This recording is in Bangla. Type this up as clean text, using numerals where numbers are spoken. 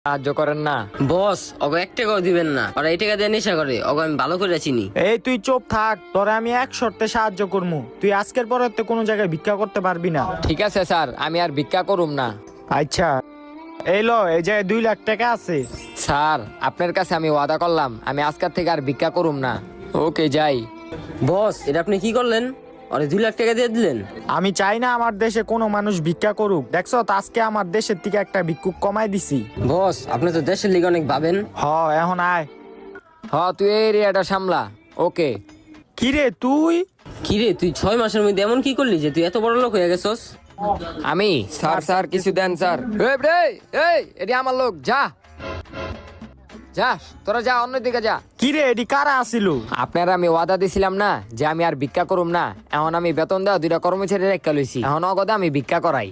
সাহায্য করেন না। বস ওকে 1 টাকাও দিবেন না, ওরা এই টাকা দিয়ে নেশা করে, ওকে আমি ভালো করে চিনি। এই তুই চুপ থাক, তোরে আমি এক শর্তে সাহায্য করবো। তুই আজকের পরে তো কোনো জায়গায় ভিক্ষা করতে পারবি না। ঠিক আছে স্যার, আমি আর ভিক্ষা করুম না। আচ্ছা এই লো, এই যে 2 লাখ টাকা আছে। স্যার আপনার কাছে আমি ওয়াদা করলাম আমি আজকের থেকে আর ভিক্ষা করুম না। ওকে যাই। বস এটা আপনি কি করলেন? ওরে 2 লাখ টাকা দিয়ে দিলেন? আমি চাই না আমার দেশে কোনো মানুষ ভিক্ষা করুক। দেখছো তো আজকে আমার দেশের থেকে একটা ভিক্ষুক কমাই দিছি। বস আপনি তো দেশের লিগে অনেক ভাবেন। এখন আয়। তুই এই এরিয়াটা সামলা। ওকে। কিরে তুই? কিরে তুই 6 মাসের মধ্যে এমন কি করলি যে তুই এত বড় লোক হয়ে গেছস? আমি স্যার কিছু দেন স্যার। এই এটি আমার লোক, যা যা, তোরা যা, অন্যদিকে যা। কিরে এডি কারা আসিল? আপনারা আমি ওয়াদা দিছিলাম না যে আমি আর ভিক্ষা করুম না। এখন আমি বেতন দেওয়া 2টা কর্মচারী রেখা লইছি, এখন অগদা আমি ভিক্ষা করাই।